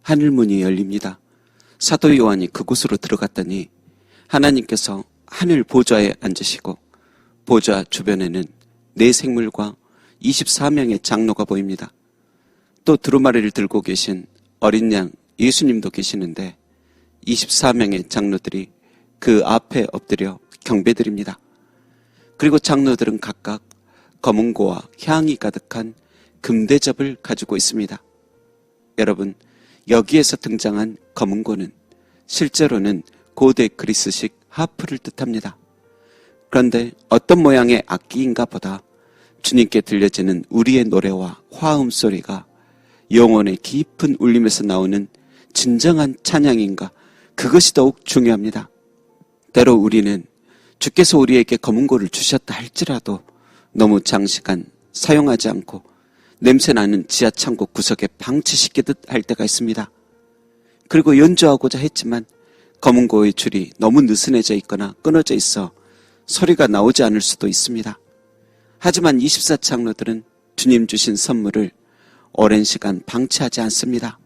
하늘문이 열립니다. 사도 요한이 그곳으로 들어갔더니 하나님께서 하늘 보좌에 앉으시고 보좌 주변에는 네 생물과 24명의 장로가 보입니다. 또 두루마리를 들고 계신 어린 양 예수님도 계시는데 24명의 장로들이 그 앞에 엎드려 경배드립니다. 그리고 장로들은 각각 검은고와 향이 가득한 금대접을 가지고 있습니다. 여러분, 여기에서 등장한 검은고는 실제로는 고대 그리스식 하프를 뜻합니다. 그런데 어떤 모양의 악기인가 보다 주님께 들려지는 우리의 노래와 화음 소리가 영혼의 깊은 울림에서 나오는 진정한 찬양인가, 그것이 더욱 중요합니다. 때로 우리는 주께서 우리에게 검은고를 주셨다 할지라도 너무 장시간 사용하지 않고 냄새나는 지하창고 구석에 방치시키듯 할 때가 있습니다. 그리고 연주하고자 했지만 검은고의 줄이 너무 느슨해져 있거나 끊어져 있어 소리가 나오지 않을 수도 있습니다. 하지만 24장로들은 주님 주신 선물을 오랜 시간 방치하지 않습니다.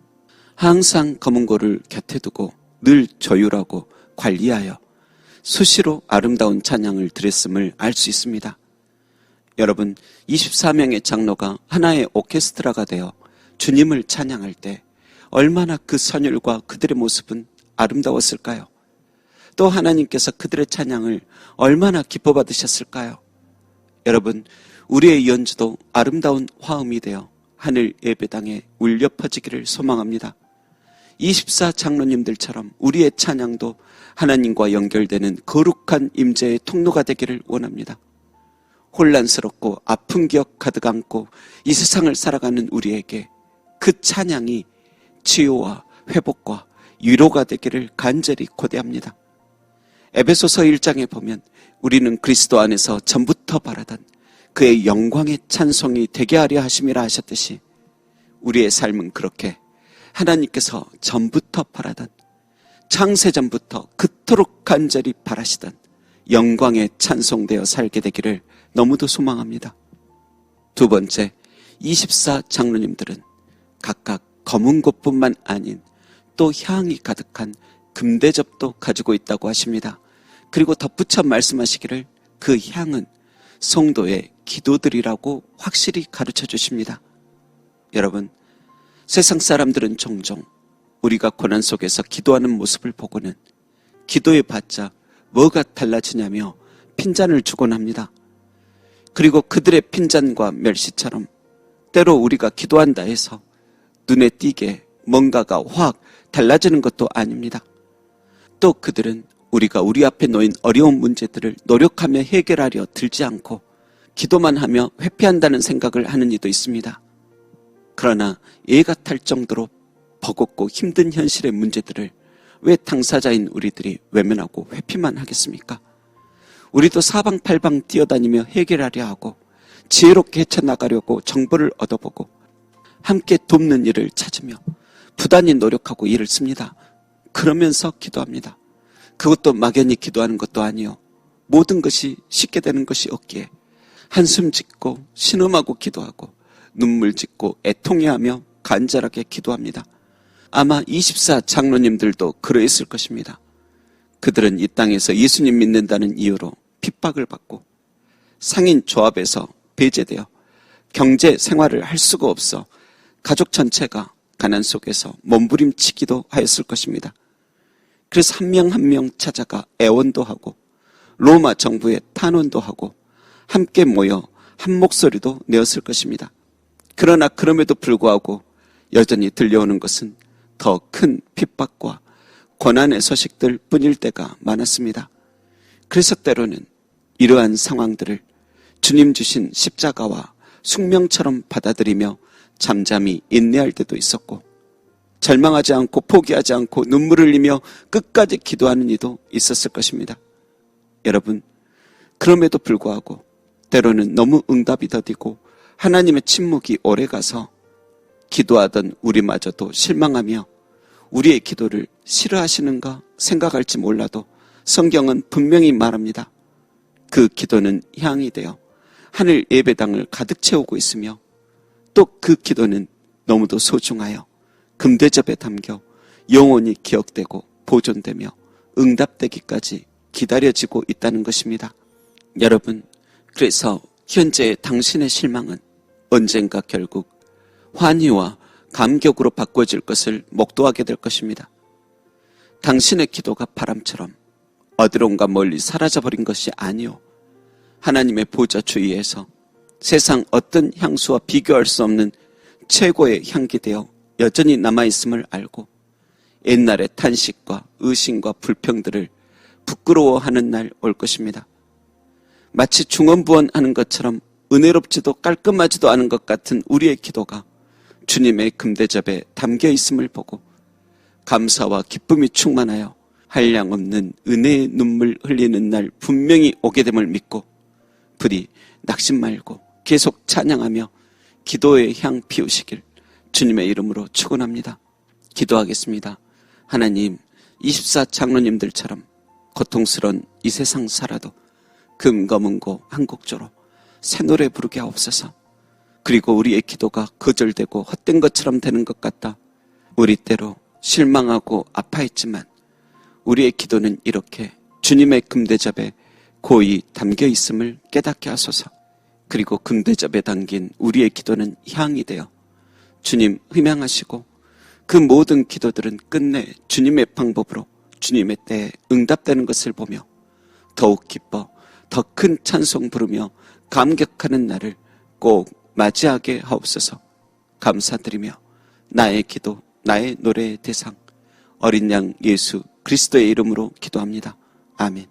항상 검은고를 곁에 두고 늘 조율하고 관리하여 수시로 아름다운 찬양을 드렸음을 알 수 있습니다. 여러분, 24명의 장로가 하나의 오케스트라가 되어 주님을 찬양할 때 얼마나 그 선율과 그들의 모습은 아름다웠을까요? 또 하나님께서 그들의 찬양을 얼마나 기뻐 받으셨을까요? 여러분, 우리의 연주도 아름다운 화음이 되어 하늘 예배당에 울려 퍼지기를 소망합니다. 24장로님들처럼 우리의 찬양도 하나님과 연결되는 거룩한 임재의 통로가 되기를 원합니다. 혼란스럽고 아픈 기억 가득 안고 이 세상을 살아가는 우리에게 그 찬양이 치유와 회복과 위로가 되기를 간절히 고대합니다. 에베소서 1장에 보면 우리는 그리스도 안에서 전부터 바라던 그의 영광의 찬송이 되게 하려 하심이라 하셨듯이 우리의 삶은 그렇게 하나님께서 전부터 바라던, 창세전부터 그토록 간절히 바라시던 영광에 찬송되어 살게 되기를 너무도 소망합니다. 두 번째, 24장로님들은 각각 검은고뿐만 아닌 또 향이 가득한 금대접도 가지고 있다고 하십니다. 그리고 덧붙여 말씀하시기를 그 향은 성도의 기도들이라고 확실히 가르쳐 주십니다. 여러분, 세상 사람들은 종종 우리가 고난 속에서 기도하는 모습을 보고는 기도해 봤자 뭐가 달라지냐며 핀잔을 주곤 합니다. 그리고 그들의 핀잔과 멸시처럼 때로 우리가 기도한다 해서 눈에 띄게 뭔가가 확 달라지는 것도 아닙니다. 또 그들은 우리가 우리 앞에 놓인 어려운 문제들을 노력하며 해결하려 들지 않고 기도만 하며 회피한다는 생각을 하는 이도 있습니다. 그러나 애가 탈 정도로 버겁고 힘든 현실의 문제들을 왜 당사자인 우리들이 외면하고 회피만 하겠습니까? 우리도 사방팔방 뛰어다니며 해결하려 하고 지혜롭게 헤쳐나가려고 정보를 얻어보고 함께 돕는 일을 찾으며 부단히 노력하고 일을 씁니다. 그러면서 기도합니다. 그것도 막연히 기도하는 것도 아니요, 모든 것이 쉽게 되는 것이 없기에 한숨 짓고 신음하고 기도하고 눈물 짓고 애통해하며 간절하게 기도합니다. 아마 24장로님들도 그러했을 것입니다. 그들은 이 땅에서 예수님 믿는다는 이유로 핍박을 받고 상인 조합에서 배제되어 경제 생활을 할 수가 없어 가족 전체가 가난 속에서 몸부림치기도 하였을 것입니다. 그래서 한 명 한 명 찾아가 애원도 하고 로마 정부에 탄원도 하고 함께 모여 한 목소리도 내었을 것입니다. 그러나 그럼에도 불구하고 여전히 들려오는 것은 더 큰 핍박과 고난의 소식들 뿐일 때가 많았습니다. 그래서 때로는 이러한 상황들을 주님 주신 십자가와 숙명처럼 받아들이며 잠잠히 인내할 때도 있었고, 절망하지 않고 포기하지 않고 눈물을 흘리며 끝까지 기도하는 이도 있었을 것입니다. 여러분, 그럼에도 불구하고 때로는 너무 응답이 더디고 하나님의 침묵이 오래가서 기도하던 우리마저도 실망하며 우리의 기도를 싫어하시는가 생각할지 몰라도 성경은 분명히 말합니다. 그 기도는 향이 되어 하늘 예배당을 가득 채우고 있으며 또 그 기도는 너무도 소중하여 금대접에 담겨 영원히 기억되고 보존되며 응답되기까지 기다려지고 있다는 것입니다. 여러분, 그래서 현재 당신의 실망은 언젠가 결국 환희와 감격으로 바꿔질 것을 목도하게 될 것입니다. 당신의 기도가 바람처럼 어디론가 멀리 사라져버린 것이 아니요, 하나님의 보좌 주위에서 세상 어떤 향수와 비교할 수 없는 최고의 향기 되어 여전히 남아있음을 알고 옛날의 탄식과 의심과 불평들을 부끄러워하는 날 올 것입니다. 마치 중언부언하는 것처럼 은혜롭지도 깔끔하지도 않은 것 같은 우리의 기도가 주님의 금대접에 담겨 있음을 보고 감사와 기쁨이 충만하여 한량없는 은혜의 눈물 흘리는 날 분명히 오게 됨을 믿고 부디 낙심 말고 계속 찬양하며 기도의 향 피우시길 주님의 이름으로 축원합니다. 기도하겠습니다. 하나님, 24 장로님들처럼 고통스러운 이 세상 살아도 금검은고 한국조로 새 노래 부르게 하옵소서. 그리고 우리의 기도가 거절되고 헛된 것처럼 되는 것 같다 우리 때로 실망하고 아파했지만 우리의 기도는 이렇게 주님의 금대접에 고이 담겨 있음을 깨닫게 하소서. 그리고 금대접에 담긴 우리의 기도는 향이 되어 주님 흠양하시고 그 모든 기도들은 끝내 주님의 방법으로 주님의 때에 응답되는 것을 보며 더욱 기뻐 더 큰 찬송 부르며 감격하는 날을 꼭 맞이하게 하옵소서. 감사드리며 나의 기도, 나의 노래의 대상 어린 양 예수 그리스도의 이름으로 기도합니다. 아멘.